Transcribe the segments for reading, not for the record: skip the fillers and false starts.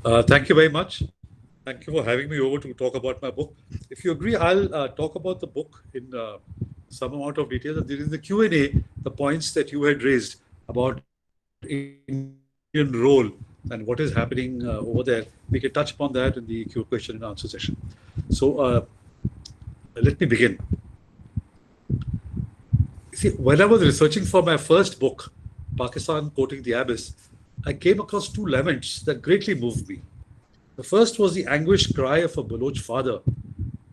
Thank you very much. Thank you for having me over to talk about my book. If you agree, I'll talk about the book in some amount of detail. And during the Q&A, the points that you had raised about Indian role and what is happening over there, we can touch upon that in the question and answer session. So let me begin. See, when I was researching for my first book, Pakistan Courting the Abyss, I came across two laments that greatly moved me. The first was the anguished cry of a Baloch father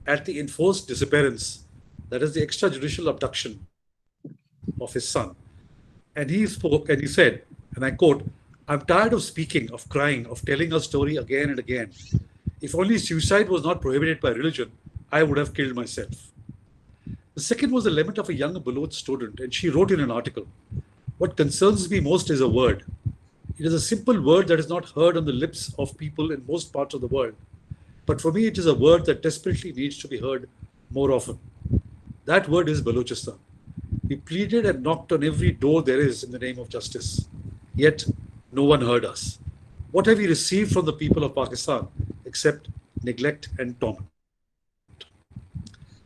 at the enforced disappearance, that is, the extrajudicial abduction of his son. And he spoke and he said, and I quote, "I'm tired of speaking, of crying, of telling a story again and again. If only suicide was not prohibited by religion, I would have killed myself." The second was the lament of a young Baloch student, and she wrote in an article, "What concerns me most is a word. It is a simple word that is not heard on the lips of people in most parts of the world. But for me, it is a word that desperately needs to be heard more often. That word is Balochistan. We pleaded and knocked on every door there is in the name of justice. Yet, no one heard us. What have we received from the people of Pakistan except neglect and torment?"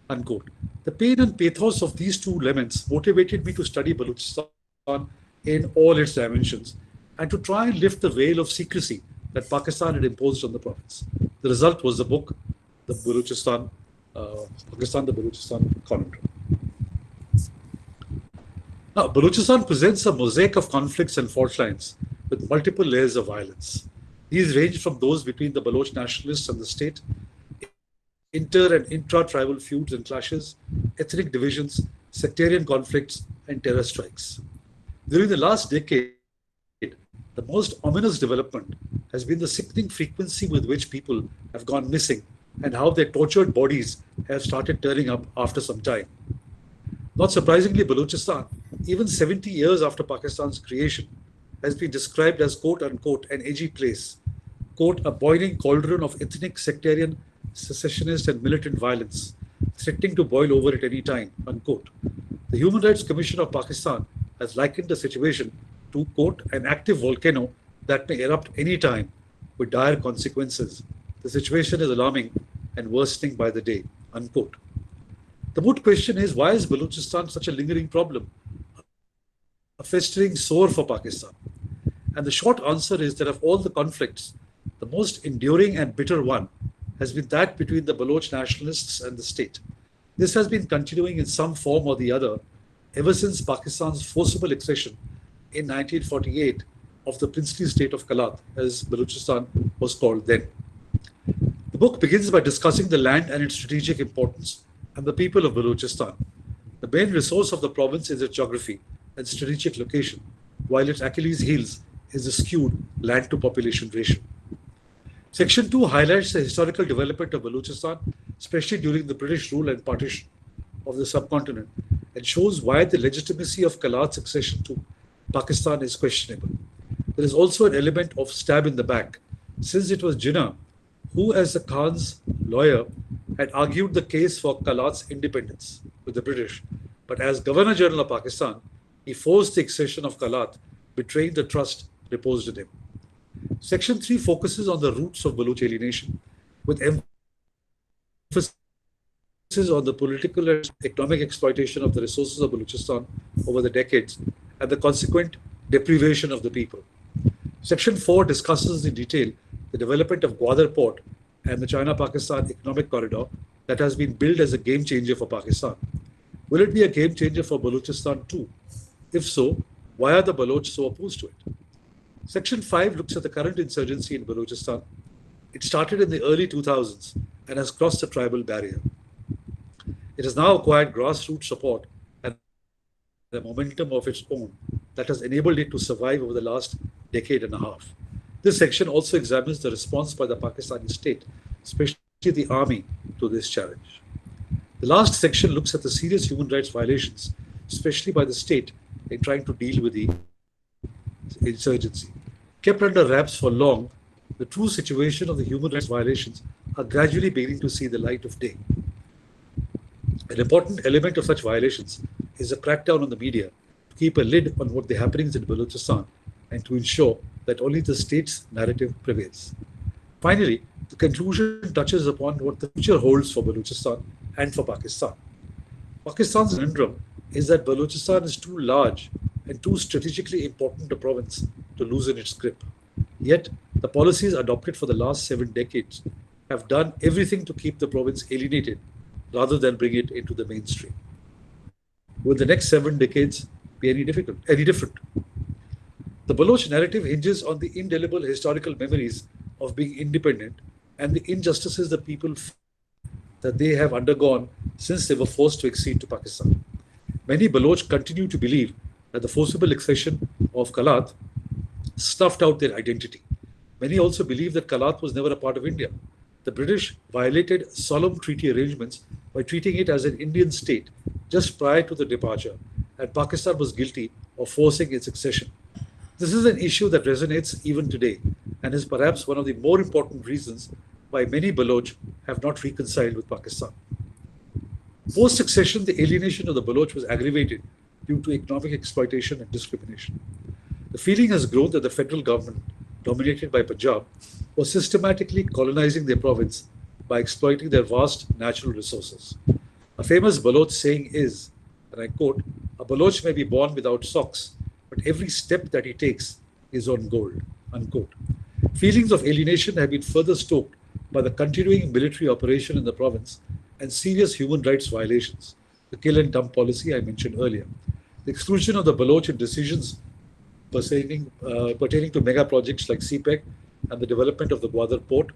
Unquote. The pain and pathos of these two laments motivated me to study Balochistan in all its dimensions and to try and lift the veil of secrecy that Pakistan had imposed on the province. The result was the book, The Balochistan, Pakistan, the Balochistan Conundrum. Now, Balochistan presents a mosaic of conflicts and fault lines with multiple layers of violence. These range from those between the Baloch nationalists and the state, inter and intra-tribal feuds and clashes, ethnic divisions, sectarian conflicts, and terror strikes. During the last decade, the most ominous development has been the sickening frequency with which people have gone missing and how their tortured bodies have started turning up after some time. Not surprisingly, Balochistan, even 70 years after Pakistan's creation, has been described as quote unquote an edgy place, quote, a boiling cauldron of ethnic, sectarian, secessionist, and militant violence, threatening to boil over at any time, unquote. The Human Rights Commission of Pakistan has likened the situation to, quote, an active volcano that may erupt any time with dire consequences. The situation is alarming and worsening by the day, unquote. The moot question is, why is Balochistan such a lingering problem, a festering sore for Pakistan? And the short answer is that of all the conflicts, the most enduring and bitter one has been that between the Baloch nationalists and the state. This has been continuing in some form or the other ever since Pakistan's forcible accession in 1948 of the princely state of Kalat, as Balochistan was called then. The book begins by discussing the land and its strategic importance and the people of Balochistan. The main resource of the province is its geography and strategic location, while its Achilles heels is the skewed land-to-population ratio. Section 2 highlights the historical development of Balochistan, especially during the British rule and partition of the subcontinent, and shows why the legitimacy of Kalat's accession to Pakistan is questionable. There is also an element of stab in the back, since it was Jinnah who, as the Khan's lawyer, had argued the case for Kalat's independence with the British, but as Governor General of Pakistan, he forced the accession of Kalat, betraying the trust reposed in him. Section 3 focuses on the roots of Baloch alienation, with emphasis on the political and economic exploitation of the resources of Balochistan over the decades and the consequent deprivation of the people. Section 4 discusses in detail the development of Gwadar Port and the China-Pakistan economic corridor that has been billed as a game changer for Pakistan. Will it be a game changer for Balochistan too? If so, why are the Baloch so opposed to it? Section 5 looks at the current insurgency in Balochistan. It started in the early 2000s and has crossed the tribal barrier. It has now acquired grassroots support and the momentum of its own that has enabled it to survive over the last decade and a half. This section also examines the response by the Pakistani state, especially the army, to this challenge. The last section looks at the serious human rights violations, especially by the state, in trying to deal with the insurgency. Kept under wraps for long, the true situation of the human rights violations are gradually beginning to see the light of day. An important element of such violations is a crackdown on the media to keep a lid on the happenings in Balochistan and to ensure that only the state's narrative prevails. Finally, the conclusion touches upon what the future holds for Balochistan and for Pakistan. Pakistan's conundrum is that Balochistan is too large and too strategically important a province to loosen its grip. Yet, the policies adopted for the last 7 decades have done everything to keep the province alienated rather than bring it into the mainstream. Will the next 7 decades be any different? The Baloch narrative hinges on the indelible historical memories of being independent and the injustices the people feel that they have undergone since they were forced to accede to Pakistan. Many Baloch continue to believe that the forcible accession of Kalat snuffed out their identity. Many also believe that Kalat was never a part of India. The British violated solemn treaty arrangements by treating it as an Indian state just prior to the departure, and Pakistan was guilty of forcing its accession. This is an issue that resonates even today and is perhaps one of the more important reasons why many Baloch have not reconciled with Pakistan. Post-accession, the alienation of the Baloch was aggravated due to economic exploitation and discrimination. The feeling has grown that the federal government, dominated by Punjab, was systematically colonizing their province by exploiting their vast natural resources. A famous Baloch saying is, and I quote, "A Baloch may be born without socks, but every step that he takes is on gold," unquote. Feelings of alienation have been further stoked by the continuing military operation in the province and serious human rights violations, the kill and dump policy I mentioned earlier, the exclusion of the Baloch in decisions pertaining to mega projects like CPEC and the development of the Gwadar port,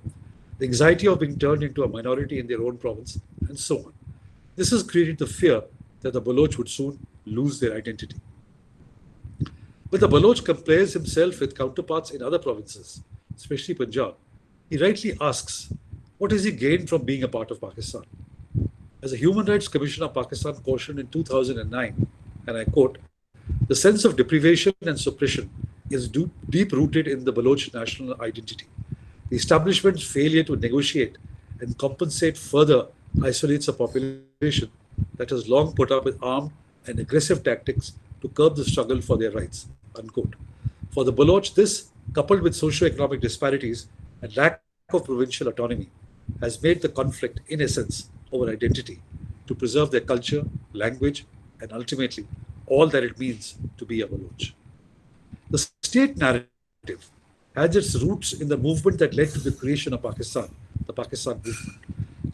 the anxiety of being turned into a minority in their own province, and so on. This has created the fear that the Baloch would soon lose their identity. When the Baloch compares himself with counterparts in other provinces, especially Punjab, he rightly asks, what has he gained from being a part of Pakistan? As the Human Rights Commission of Pakistan cautioned in 2009, and I quote, "The sense of deprivation and suppression is deep-rooted in the Baloch national identity. The establishment's failure to negotiate and compensate further isolates a population that has long put up with armed and aggressive tactics to curb the struggle for their rights," unquote. For the Baloch, this, coupled with socio-economic disparities and lack of provincial autonomy, has made the conflict, in essence, over identity, to preserve their culture, language, and ultimately all that it means to be a Baloch. The state narrative has its roots in the movement that led to the creation of Pakistan, the Pakistan movement.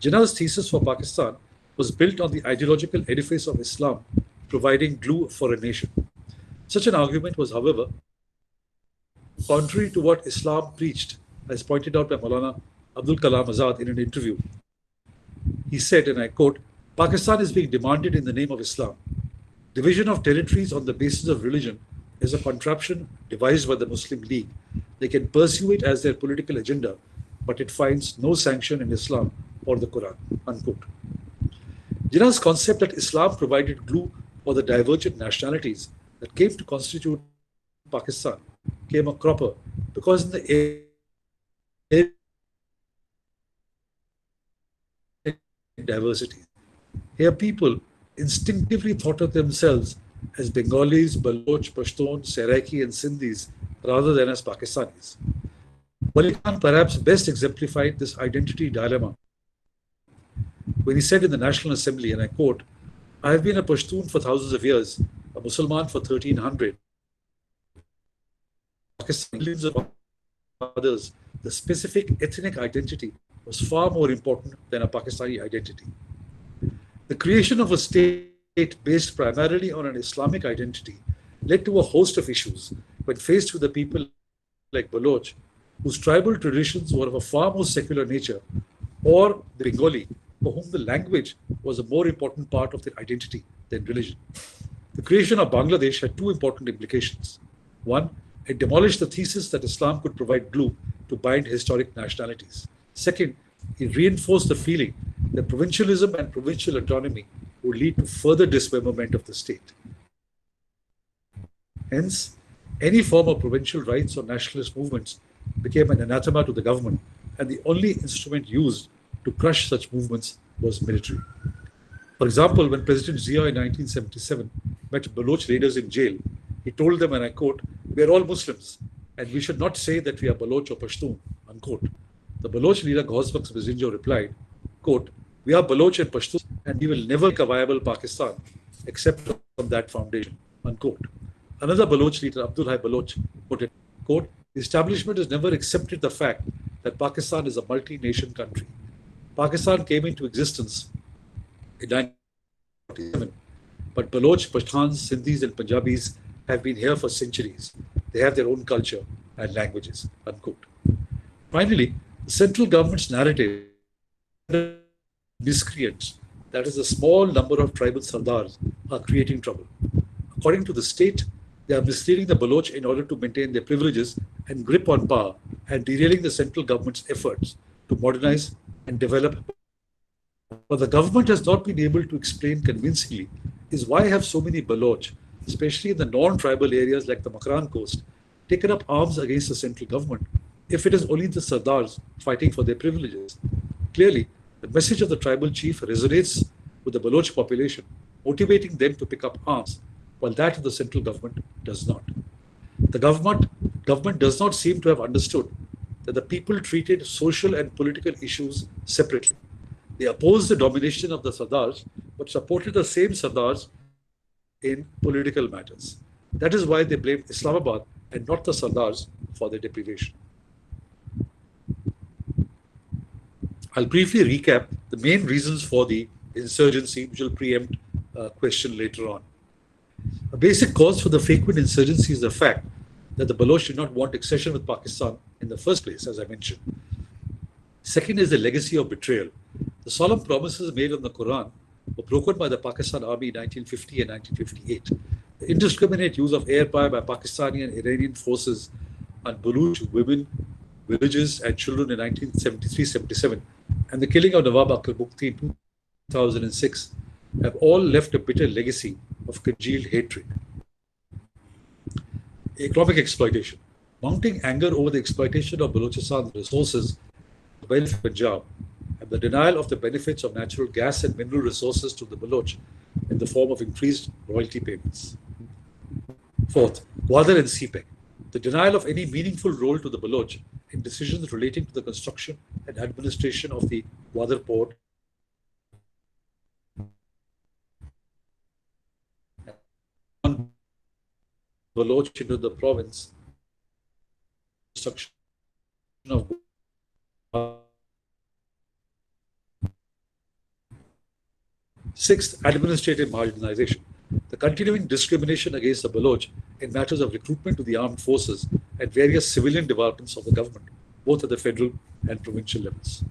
Jinnah's thesis for Pakistan was built on the ideological edifice of Islam providing glue for a nation. Such an argument was, however, contrary to what Islam preached, as pointed out by Maulana Abdul Kalam Azad in an interview. He said, and I quote, "Pakistan is being demanded in the name of Islam. Division of territories on the basis of religion is a contraption devised by the Muslim League. They can pursue it as their political agenda, but it finds no sanction in Islam or the Quran," unquote. Jinnah's concept that Islam provided glue for the divergent nationalities that came to constitute Pakistan came a cropper because in the diversity, here people instinctively thought of themselves as Bengalis, Baloch, Pashtun, Seraiki, and Sindhis rather than as Pakistanis. Wali Khan perhaps best exemplified this identity dilemma when he said in the National Assembly, and I quote, "I have been a Pashtun for thousands of years, a Musalman for 1300. Pakistan, millions of others, the specific ethnic identity was far more important than a Pakistani identity. The creation of a state based primarily on an Islamic identity led to a host of issues when faced with the people like Baloch, whose tribal traditions were of a far more secular nature, or the Bengali, for whom the language was a more important part of their identity than religion. The creation of Bangladesh had two important implications. One, it demolished the thesis that Islam could provide glue to bind historic nationalities. Second, it reinforced the feeling that provincialism and provincial autonomy would lead to further dismemberment of the state. Hence, any form of provincial rights or nationalist movements became an anathema to the government, and the only instrument used to crush such movements was military. For example, when President Zia in 1977 met Baloch leaders in jail, he told them, and I quote, "We are all Muslims, and we should not say that we are Baloch or Pashtun," unquote. The Baloch leader Ghosbaks Bizinjo replied, quote, "We are Baloch and Pashtuns and we will never make a viable Pakistan except on that foundation," unquote. Another Baloch leader, Abdul Hai Baloch, put it, quote, "The establishment has never accepted the fact that Pakistan is a multi-nation country. Pakistan came into existence in 1947, but Baloch, Pashtuns, Sindhis and Punjabis have been here for centuries. They have their own culture and languages," unquote. Finally, the central government's narrative miscreants, that is, a small number of tribal sardars, are creating trouble. According to the state, they are misleading the Baloch in order to maintain their privileges and grip on power and derailing the central government's efforts to modernize and develop. What the government has not been able to explain convincingly is why have so many Baloch, especially in the non-tribal areas like the Makran coast, taken up arms against the central government if it is only the Sardars fighting for their privileges. Clearly, the message of the tribal chief resonates with the Baloch population, motivating them to pick up arms, while that of the central government does not. The government does not seem to have understood that the people treated social and political issues separately. They opposed the domination of the Sardars, but supported the same Sardars in political matters. That is why they blame Islamabad and not the Sardars for their deprivation. I'll briefly recap the main reasons for the insurgency, which will preempt a question later on. A basic cause for the frequent insurgency is the fact that the Baloch did not want accession with Pakistan in the first place, as I mentioned. Second is the legacy of betrayal. The solemn promises made on the Quran were broken by the Pakistan Army in 1950 and 1958. The indiscriminate use of air power by Pakistani and Iranian forces on Baloch women, villages and children in 1973-77 and the killing of Nawab Akil Bukti in 2006 have all left a bitter legacy of congealed hatred. Economic exploitation. Mounting anger over the exploitation of Balochistan's resources to benefit Punjab and the denial of the benefits of natural gas and mineral resources to the Baloch in the form of increased royalty payments. Fourth, Gwadar and CPEC. The denial of any meaningful role to the Baloch in decisions relating to the construction and administration of the Gwadar port Baloch into the province construction of Sixth, administrative marginalization. The continuing discrimination against the Baloch in matters of recruitment to the armed forces and various civilian departments of the government, both at the federal and provincial levels.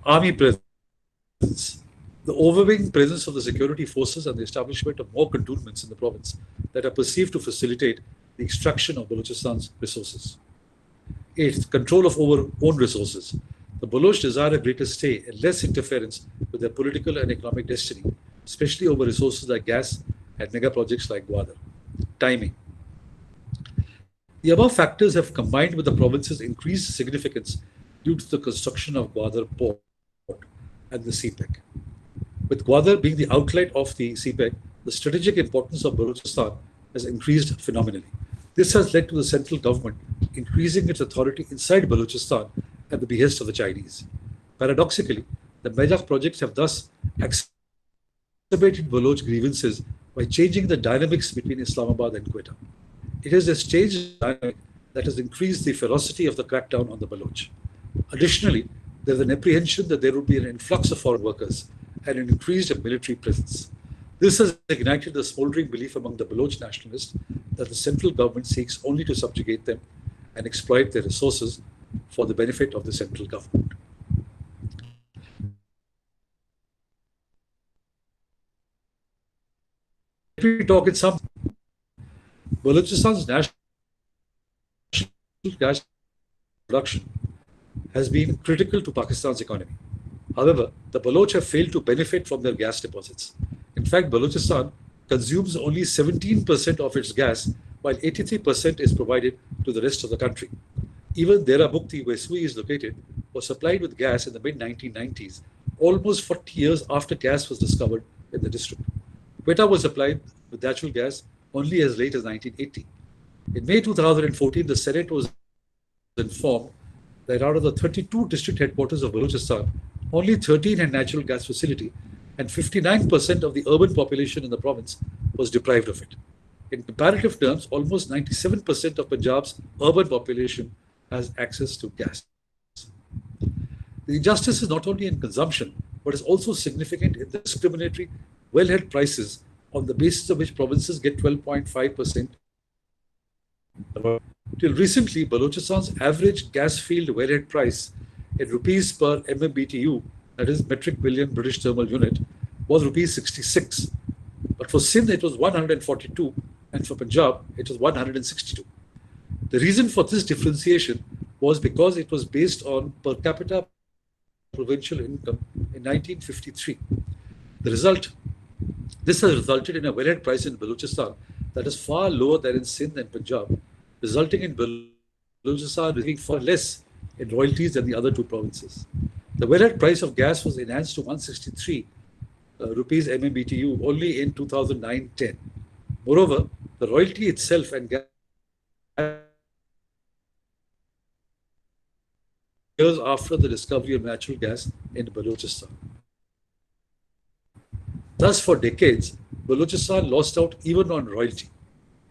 Army presence. The overwhelming presence of the security forces and the establishment of more cantonments in the province that are perceived to facilitate the extraction of Balochistan's resources. Eighth, control of own resources. The Baloch desire a greater stay and less interference with their political and economic destiny, especially over resources like gas and mega projects like Gwadar. Timing. The above factors have combined with the province's increased significance due to the construction of Gwadar port and the CPEC. With Gwadar being the outlet of the CPEC, the strategic importance of Balochistan has increased phenomenally. This has led to the central government increasing its authority inside Balochistan at the behest of the Chinese. Paradoxically, the Mejak projects have thus exacerbated Baloch grievances by changing the dynamics between Islamabad and Quetta. It is this changed dynamic that has increased the ferocity of the crackdown on the Baloch. Additionally, there is an apprehension that there would be an influx of foreign workers and an increased military presence. This has ignited the smoldering belief among the Baloch nationalists that the central government seeks only to subjugate them and exploit their resources for the benefit of the central government. Let me talk in some. Balochistan's national gas production has been critical to Pakistan's economy. However, the Baloch have failed to benefit from their gas deposits. In fact, Balochistan consumes only 17% of its gas, while 83% is provided to the rest of the country. Even Dera Bukti, where Sui is located, was supplied with gas in the mid-1990s, almost 40 years after gas was discovered in the district. Quetta was supplied with natural gas only as late as 1980. In May 2014, the Senate was informed that out of the 32 district headquarters of Balochistan, only 13 had natural gas facility, and 59% of the urban population in the province was deprived of it. In comparative terms, almost 97% of Punjab's urban population has access to gas. The injustice is not only in consumption, but is also significant in the discriminatory, well-held prices on the basis of which provinces get 12.5%. Till recently, Balochistan's average gas field well-held price in rupees per MMBTU, that is metric billion British thermal unit, was rupees 66. But for Sindh, it was 142, and for Punjab, it was 162. The reason for this differentiation was because it was based on per capita provincial income in 1953. This has resulted in a well-held price in Balochistan that is far lower than in Sindh and Punjab, resulting in Balochistan receiving far less in royalties than the other two provinces. The well-held price of gas was enhanced to 163 rupees MMBTU only in 2009-10. Moreover, the royalty itself and gas years after the discovery of natural gas in Balochistan. Thus, for decades, Balochistan lost out even on royalty.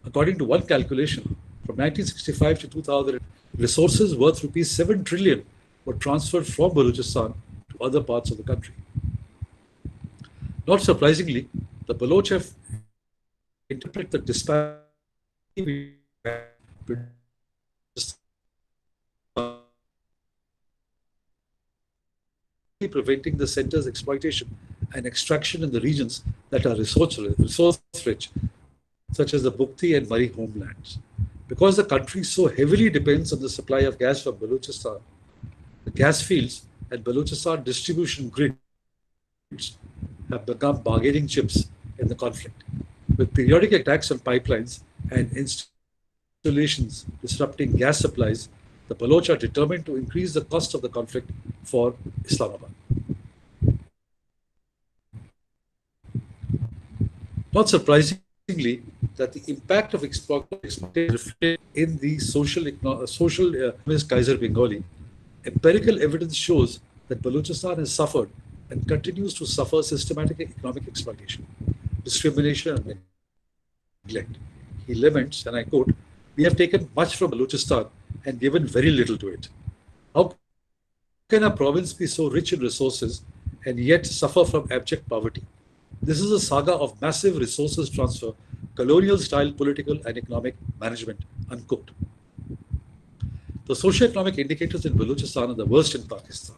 According to one calculation, from 1965 to 2000, resources worth rupees 7 trillion were transferred from Balochistan to other parts of the country. Not surprisingly, the Baloch have interpreted the disparity preventing the centre's exploitation and extraction in the regions that are resource-rich, such as the Bukti and Mari homelands. Because the country so heavily depends on the supply of gas from Balochistan, the gas fields and Balochistan distribution grids have become bargaining chips in the conflict. With periodic attacks on pipelines and installations disrupting gas supplies, the Baloch are determined to increase the cost of the conflict for Islamabad. Not surprisingly, that the impact of exploitation is reflected in the social Kaiser Bengali. Empirical evidence shows that Balochistan has suffered and continues to suffer systematic economic exploitation, discrimination, and neglect. He laments, and I quote, "We have taken much from Balochistan and given very little to it. How can a province be so rich in resources and yet suffer from abject poverty? This is a saga of massive resources transfer, colonial-style political and economic management," unquote. The socio-economic indicators in Balochistan are the worst in Pakistan.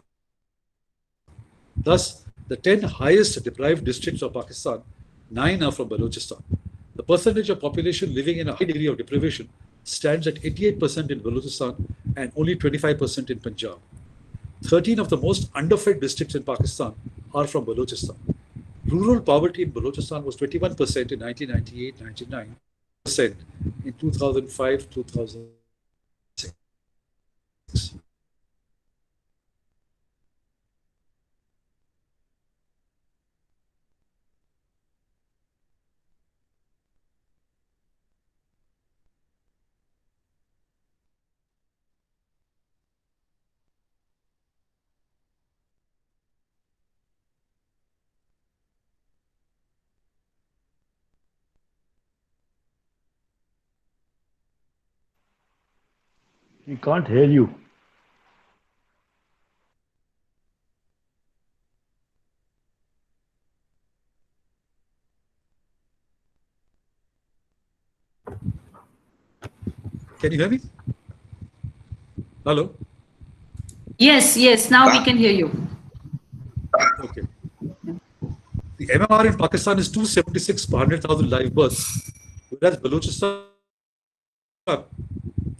Thus, the 10 highest deprived districts of Pakistan, 9 are from Balochistan. The percentage of population living in a high degree of deprivation stands at 88% in Balochistan and only 25% in Punjab. 13 of the most underfed districts in Pakistan are from Balochistan. Rural poverty in Balochistan was 21% in 1998-99, 9% in 2005-2006. We can't hear you. Can you hear me? Hello? Yes, yes, now we can hear you. Okay. The MMR in Pakistan is 276 per 100,000 live births, whereas Balochistan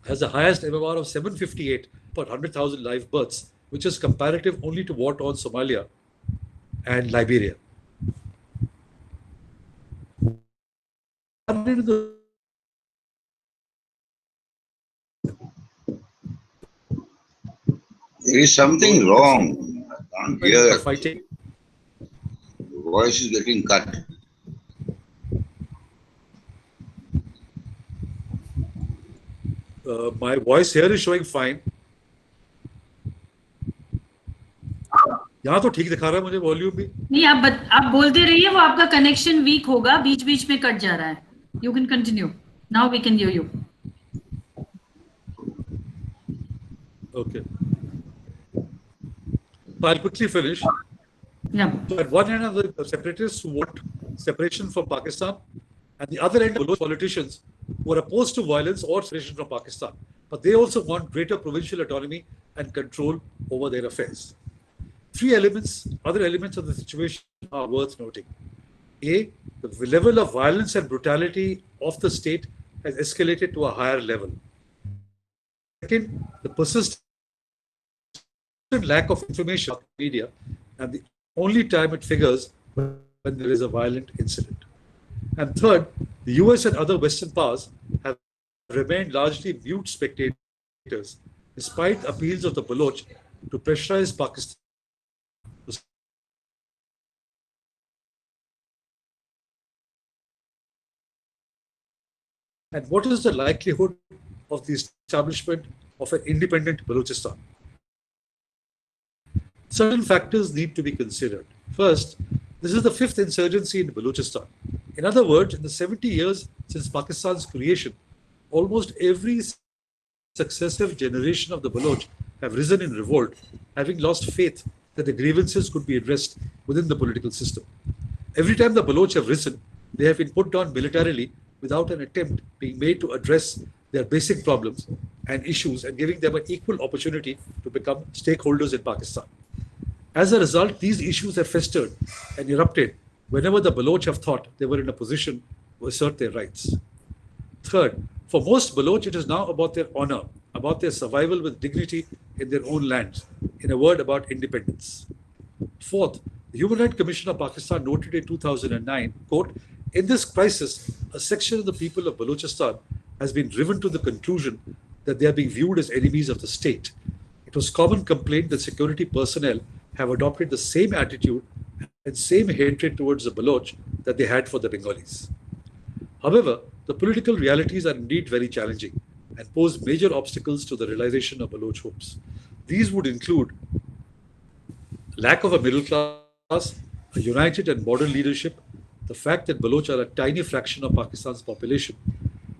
has the highest MMR of 758 per 100,000 live births, which is comparative only to war-torn Somalia and Liberia. There is something wrong. I can't hear. Fighting. The voice is getting cut. My voice here is showing fine. यहाँ तो ठीक दिखा रहा है मुझे volume भी. नहीं, आप बोलते रहिए, वो आपका कनेक्शन वीक होगा, बीच बीच में कट जा रहा है. You can continue. Now we can hear you. Okay. So I'll quickly finish. Yeah. So at one end are the separatists who want separation from Pakistan, and the other end are those politicians who are opposed to violence or separation from Pakistan. But they also want greater provincial autonomy and control over their affairs. Other elements of the situation are worth noting. A, the level of violence and brutality of the state has escalated to a higher level. Second, the persistent lack of information on the media, and the only time it figures when there is a violent incident. And third, the US and other Western powers have remained largely mute spectators despite appeals of the Baloch to pressurize Pakistan. And what is the likelihood of the establishment of an independent Balochistan? Certain factors need to be considered. First, this is the fifth insurgency in Balochistan. In other words, in the 70 years since Pakistan's creation, almost every successive generation of the Baloch have risen in revolt, having lost faith that the grievances could be addressed within the political system. Every time the Baloch have risen, they have been put down militarily without an attempt being made to address their basic problems and issues and giving them an equal opportunity to become stakeholders in Pakistan. As a result, these issues have festered and erupted whenever the Baloch have thought they were in a position to assert their rights. Third, for most Baloch, it is now about their honor, about their survival with dignity in their own lands, in a word, about independence. Fourth, the Human Rights Commission of Pakistan noted in 2009, quote, in this crisis, a section of the people of Balochistan has been driven to the conclusion that they are being viewed as enemies of the state. It was common complaint that security personnel have adopted the same attitude and same hatred towards the Baloch that they had for the Bengalis. However, the political realities are indeed very challenging and pose major obstacles to the realization of Baloch hopes. These would include lack of a middle class, a united and modern leadership, the fact that Baloch are a tiny fraction of Pakistan's population.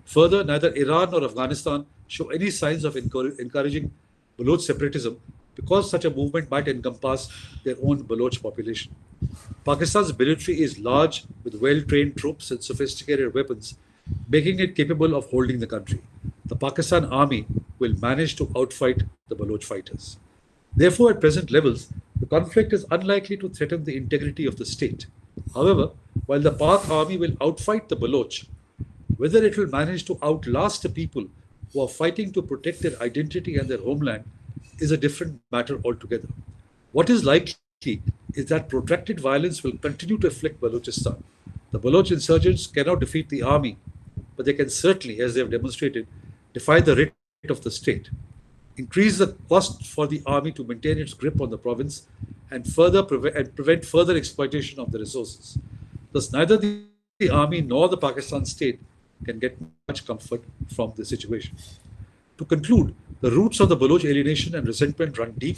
Further, neither Iran nor Afghanistan show any signs of encouraging Baloch separatism because such a movement might encompass their own Baloch population. Pakistan's military is large with well-trained troops and sophisticated weapons, making it capable of holding the country. The Pakistan army will manage to outfight the Baloch fighters. Therefore, at present levels, the conflict is unlikely to threaten the integrity of the state. However, while the Pak army will outfight the Baloch, whether it will manage to outlast the people who are fighting to protect their identity and their homeland is a different matter altogether. What is likely is that protracted violence will continue to afflict Balochistan. The Baloch insurgents cannot defeat the army, but they can certainly, as they have demonstrated, defy the writ of the state, increase the cost for the army to maintain its grip on the province, and prevent further exploitation of the resources. Thus, neither the army nor the Pakistan state can get much comfort from the situation. To conclude, the roots of the Baloch alienation and resentment run deep.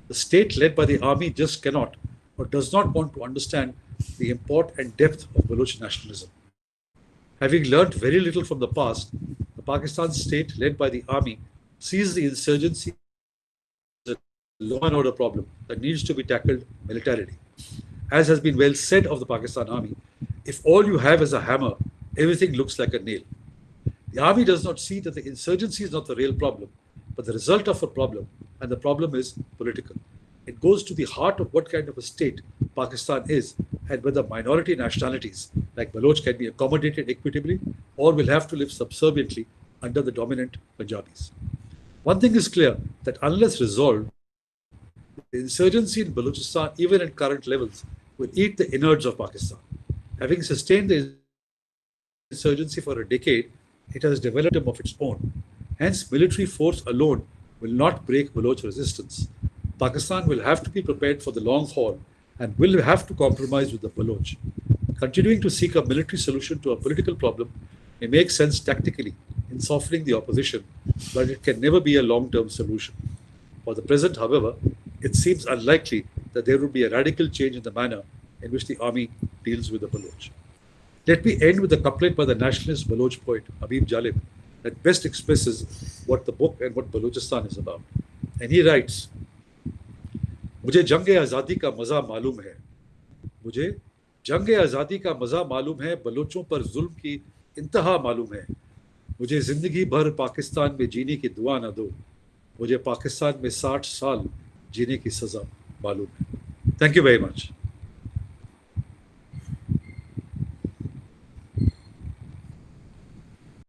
The state led by the army just cannot or does not want to understand the import and depth of Baloch nationalism. Having learnt very little from the past, the Pakistan state led by the army sees the insurgency as a law and order problem that needs to be tackled militarily. As has been well said of the Pakistan army, if all you have is a hammer, everything looks like a nail. The army does not see that the insurgency is not the real problem, but the result of a problem, and the problem is political. It goes to the heart of what kind of a state Pakistan is and whether minority nationalities like Baloch can be accommodated equitably or will have to live subserviently under the dominant Punjabis. One thing is clear, that unless resolved, the insurgency in Balochistan, even at current levels, will eat the innards of Pakistan. Having sustained the insurgency for a decade, it has developed a rhythm of its own. Hence, military force alone will not break Baloch resistance. Pakistan will have to be prepared for the long haul and will have to compromise with the Baloch. Continuing to seek a military solution to a political problem may make sense tactically in softening the opposition, but it can never be a long-term solution. For the present, however, it seems unlikely that there would be a radical change in the manner in which the army deals with the Baloch. Let me end with a couplet by the nationalist Baloch poet Habib Jalib that best expresses what the book and what Balochistan is about. And he writes, मुझे जंग आज़ादी का मज़ा मालूम है, मुझे जंग आज़ादी का मज़ा मालूम है, बलोचों पर जुल्म की इंतहा मालूम है, मुझे ज़िंदगी भर पाकिस्तान में जीने की दुआ ना दो, मुझे पाकिस्तान में 60 साल जीने की सज़ा मालूम है. Thank you very much.